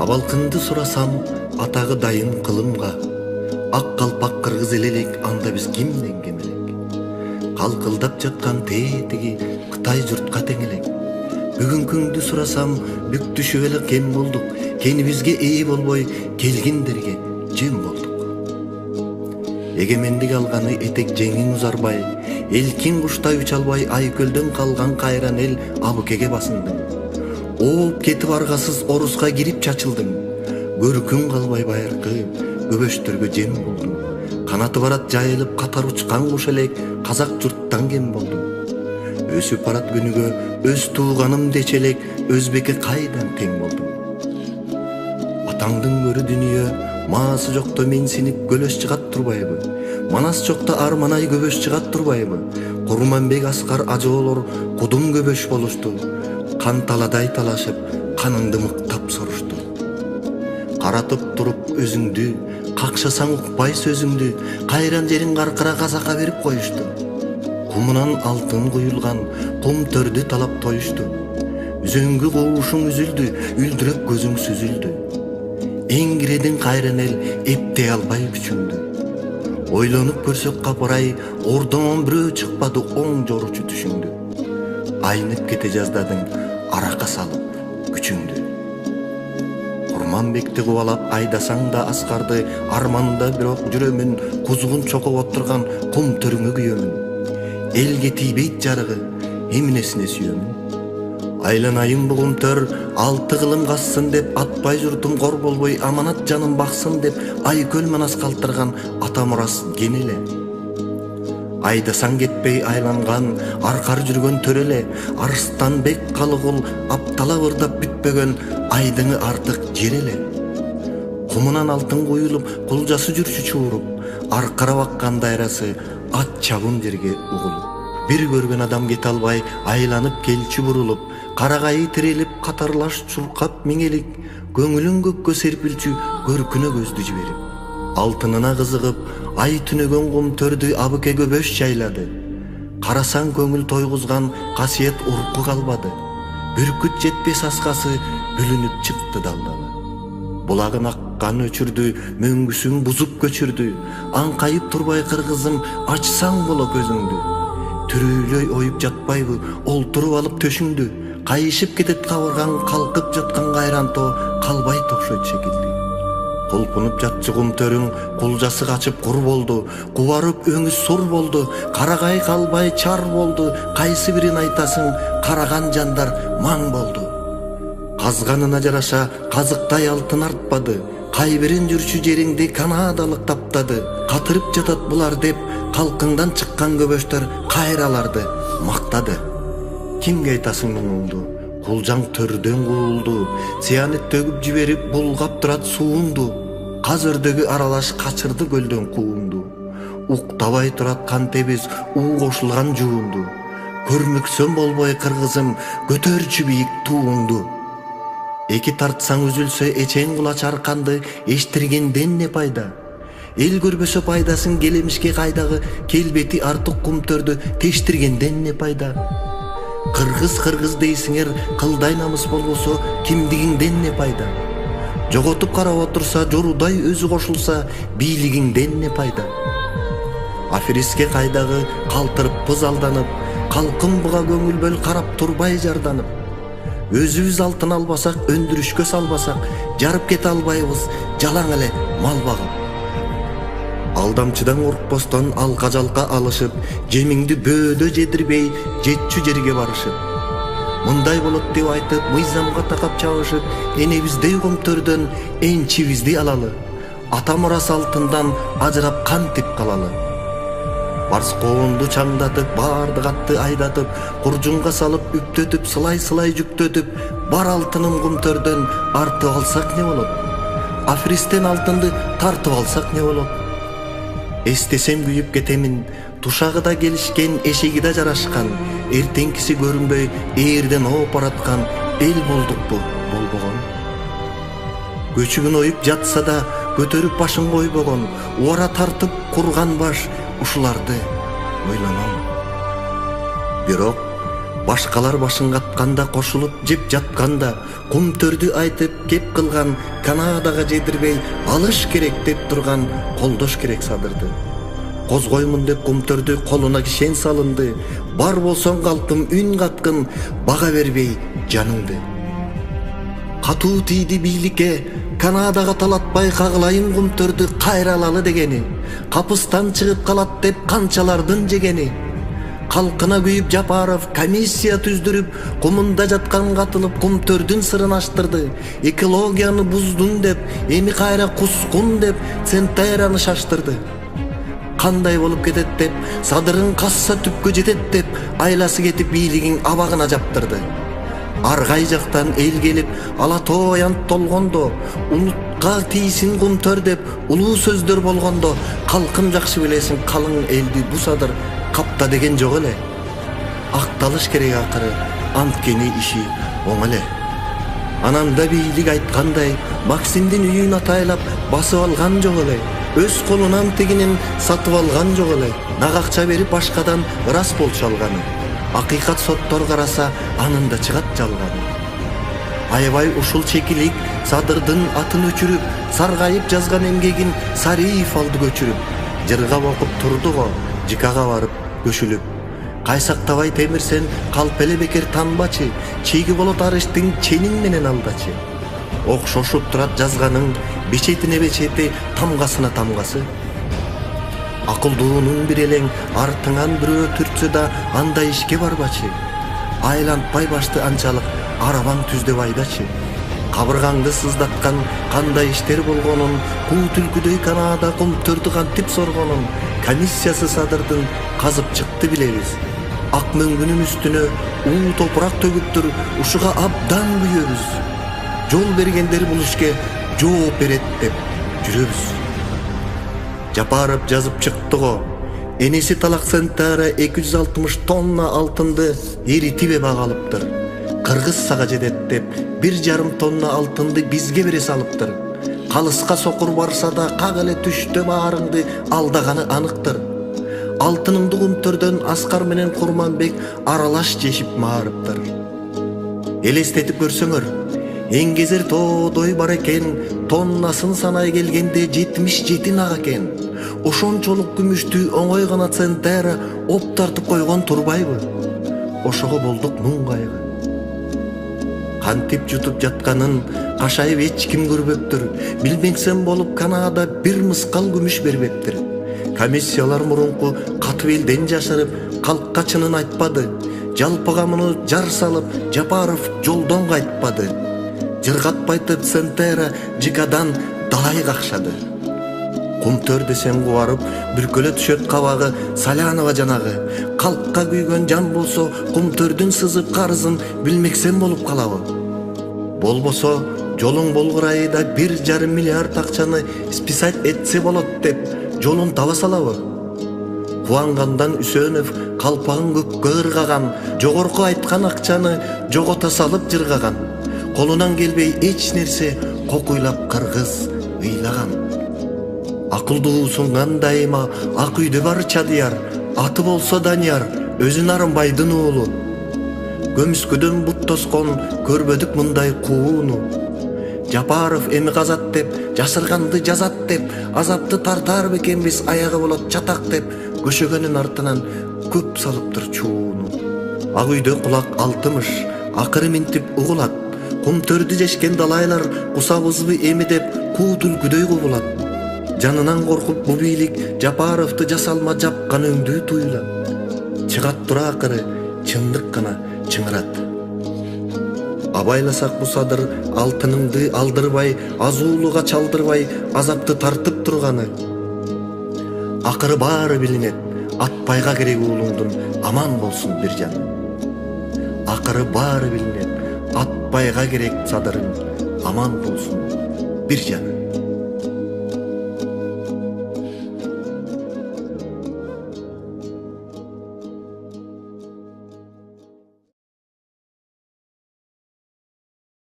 Абалкыңды сурасам, атагы дайын кылымга. Ак калпак кыргыз элелик, анда биз кимден кем элек? Калкылдап жаткан тетиги Кытай журтка тең элек. Бүгүнкүңдү сурасам, бүк түшүп эле кем болдук. Кенибизге ээ болбой, келгиндерге жем болдук. Эгемендик алганы этек жеңиң узарбай, элкин куштай уча албай, айкөлдөн калган кайран эл абыкеге басындың. Ооп кетип аргасыз оруска кирип чачылдың. Көркүң калбай байыркы, көбөштөргө жем болдуң. Канаты барат жайылып катар учкан куш элек, казак журттан кем болдуң. Өсүп барат күнүгө, өз тууганым дече элек, өзбекке кайдан тең болдуң. Атаңдын көрү дүнүйө, маасы жокто менсинип көлөс чыгат турбайбы? Манас жокто арманай көбөш чыгат турбайбы? Курманбек Аскар ажоолор кудум көбөш болушту. Кан таладай талашып, каныңды мыктап сорушту. Каратып туруп өзүңдү, какшасаң укпай сөзүңдү, кайран жериң каркыра казакка берип коюшту. Кумунан алтын куюлган кум төрдү талап тоюшту. Үзөңгү коушуң үзүлдү, үлдүрөп көзүң сүзүлдү. Эңгиредин кайран эл, эптей албай күчүңдү. Ойлонуп көрсөк капырай, ордоңон бирөө чыкпады оң жоручу түшүңдү. Айнып кете жаздадың, арака салып күчүңдү. Курманбекти кубалап айдасаң да Аскарды, арманда бирок жүрөмүн, кузгун чокуп отурган кум төрүңө күйөмүн. Элге тийбейт жарыгы, эмнесине сүйөмүн. Айланайын бугум төр, алты кылым кассын деп, атпай журтум кор болбой, аманат жаным баксын деп, айкөл манас калтырган ата мурас кенеле. Айдасаң кетпей айланган, аркар жүргөн төреле, Арыстанбек Калыгул аптала ырдап бүтпөгөн, айдыңы артык жереле. Кумунан алтын куюлуп, кулжасы жүрчү чууруп, аркара баккан дайрасы ат чабын жерге угулуп. Бир көргөн адам кете албай, айланып келчү бурулуп, карагайы тирелип, катарлаш чуркап миңелик, көңүлүн көккө серпилчү, көркүнө көздү жиберип. Алтынына кызыгып, ай түнөгөн кум төрдү абыке көбөш жайлады. Карасаң көңүл тойгузган касиет урку калбады. Бүркүт жетпес аскасы бүлүнүп чыкты далдалы. Булагын аккан өчүрдү, мөңгүсүн бузуп көчүрдү. Аңкайып турбай кыргызым, ачсаң боло көзүңдү. Түрүйлөй оюп жатпайбы, олтуруп алып төшүңдү. Кайышып кетет кабыргаң, калкып жаткан кайран тоо, калбай токшойт шекилди. Колпунуп жатчы кум төрүң, кулжасы качып кур болду. Кубарып өңүс сур болду, карагай калбай чар болду. Кайсы бирин айтасың, караган жандар маң болду. Казганына жараша казыктай алтын артпады. Кайбирин жүрчү жериңди канадалык таптады. Катырып жатат булар деп, калкыңдан чыккан көбөштөр кайраларды мактады. Кимге айтасың муңуңду? Кулжаң төрдөн куулду, цианет төгүп жиберип булгап турат суунду. Каз өрдөгү аралаш качырды көлдөн куунду. Уктабай турат кан тебиз, уу кошулган жуунду. Көрмөксөм болбой кыргызым, көтөрчү бийик тууңду. Эки тартсаң үзүлсө эчең кулач арканды, эштиргенден не пайда? Эл көрбөсө пайдасын келемишке кайдагы, келбети артык кум төрдү тештиргенден не пайда? Кыргыз дейсиңер, кылдай намыс болбосо, кимдигиңден не пайда? Жоготуп карап отурса, жорудай өзү кошулса, бийлигиңден не пайда? Афериске кайдагы, калтырыппыз алданып, калкым буга көңүл бөл карап турбай жарданып. Өзүбүз алтын албасак, өндүрүшкө салбасак, жарып кете албайбыз, жалаң эле мал багып. Алдамчыдан коркпостон алка жалка алышып, жемиңди бөөдө жедирбей, жетчү жерге барышып. Мындай болот деп айтып, мыйзамга такап чабышып, энебиздей кум төрдөн энчибизди алалы. Ата мурас алтындан ажырап кантип калалы. Барскоонду чаңдатып, баардык атты айдатып, куржунга салып, үптөтүп, сылай жүктөтүп, бар алтыным кум төрдөн артып алсак не болот? Афристен алтынды тартып алсак не болот? Эстесем күйүп кетемин, тушагы да келишкен, эшеги да жарашкан, эртеңкиси көрүнбөй, ээрден ооп бараткан эл болдукпу, болбогон. Көчүгүн оюп жатса да, көтөрүп башын койбогон, убара тартып курган баш ушуларды ойлоном. Бирок Башкалар башын катканда, кошулуп жеп жатканда, кум төрдү айтып кеп кылган, Канадага жедирбей алыш керек деп турган колдош керек садырды. Козгоймун деп кум төрдү колуна кишен салынды. Бар болсоң калкым үн каткын, бага бербей жаныңды. Катуу тийди бийликке, Канадага талатпай кагылайын кум төрдү кайра алалы дегени. Капыстан чыгып калат деп канчалардын жегени. Калкына күйүп Жапаров комиссия түздүрүп, кумунда жаткан катылып кум төрдүн сырын аштырды. Экологияны буздун деп, эми кайра кускун деп Центераны шаштырды. Кандай болуп кетет деп, садырын касса түпкө жетет деп, айласы кетип бийлигин абагына жаптырды. Аргай жактан эл келип, ала тоо аянт толгондо, улутка тийсин кум төр деп, улуу сөздөр болгондо, калкым жакшы билесиң, калың элди бу садыр капта деген жок эле. Акталыш керек акыры, анткени иши оң эле. Ананда бийлик айткандай, Максимдин үйүн атайлап басып алган жок эле. Өз колунан тигинин сатып алган жок эле. Нак акча берип башкадан ырас болчу алганы. Акыйкат соттор караса, анында чыгат жалганы. Аябай ушул чекилик садырдын атын өчүрүп, саргайып жазган эмгегин Сариев алды көчүрүп. Жыргап окуп турду го, жикага барып көшүлүп. Кайсактабай темирсен калп эле бекер танбачы, чеги болот арыштын чениң менен алдачы. Окшошуп турат жазганың, бечетине бечети, тамгасына тамгасы. Акылдуунун бир элең артыңан бирөө түртсө да анда ишке барбачы. Айлантпай башты анчалык арабаң түздеп айдачы. Кабыргаңды сыздаткан кандай иштер болгонун, куу түлкүдөй Канада кум төрдү кантип соргонун, комиссиясы садырдын казып чыкты билебиз. Ак мөңгүнүн үстүнө уу топурак төгүптүр, ушуга абдан күйөбүз. Жол бергендер бул ишке жооп берет деп жүрөбүз. Жапаров жазып чыкты го. Энеси Талак Центара 260 тонна алтынды эритип багалыптыр. Кыргыз сага жетет деп 1,5 тонна алтынды бизге бере салыптыр. Калыска сокур барса да как эле түштө баарыңды алдаганы аныктыр. Алтыныңды кумтөрдөн Аскар менен Курманбек аралаш жешип маарыптыр. Элестетип көрсөңөр, эңгезер тоодой бар экен, тоннасын санай келгенде 77 нак экен. Ошончолук күмүштү оңой гана Центера оп тартып койгон турбайбы? Ошого болдук муң кайгы. Кантип жутуп жатканын кашайып эч ким көрбөптүр. Билбеңсен болуп Канада бир мыскал күмүш бербептир. Комиссиялар мурунку катып элден жашырып, калкка чынын айтпады. Жалпыга муну жар салып, Жапаров жолдон кайтпады. Жыргатпайтып Центера жикадан далай какшады. Кумтөр десең кубарып, бүркөлө түшөт кабагы, Салянова жанагы. Калкка күйгөн жан болсо, кумтөрдүн сызып карызын билмексен болуп калабы? Болбосо, жолуң болгурайы да 1,5 миллиард акчаны списать этсе болот деп, жолун таба салабы? Кубангандан Үсөнов калпагын көккө ыргаган, жогорку айткан акчаны жогото салып жыргаган. Колунан келбей эч нерсе кокуйлап кыргыз ыйлаган. Акылдуусун кандайыма ак үйдө бар Чадыяр, аты болсо Данияр, өзүн Арымбайдын уулу. Көмүскөдөн бут тоскон көрбөдүк мындай кууну. Жапаров эми казат деп, жашырганды жазат деп, азапты тартар бекенбиз, аягы болот чатак деп, көшөгөнүн артынан көп салыптыр чууну. Ак үйдө кулак алтымыш, акыры минтип угулат. Кумтөрдү жешкен далайлар кусабызбы эми деп куу түлкүдөй кубулат. Жанынан коркуп бу бийлик Жапаровду жасалма жапкан өңдүү туйлат. Чыгат тура акыры чындык гана чыңырат. Абайласак бу садыр алтыныңды алдырбай, азуулуга чалдырбай, азапты тартып турганы. Акыры баары билинет, атпайга керек уулуңдун аман болсун бир жан. Акыры баары билинет, атпайга керек садырың аман болсун бир жан.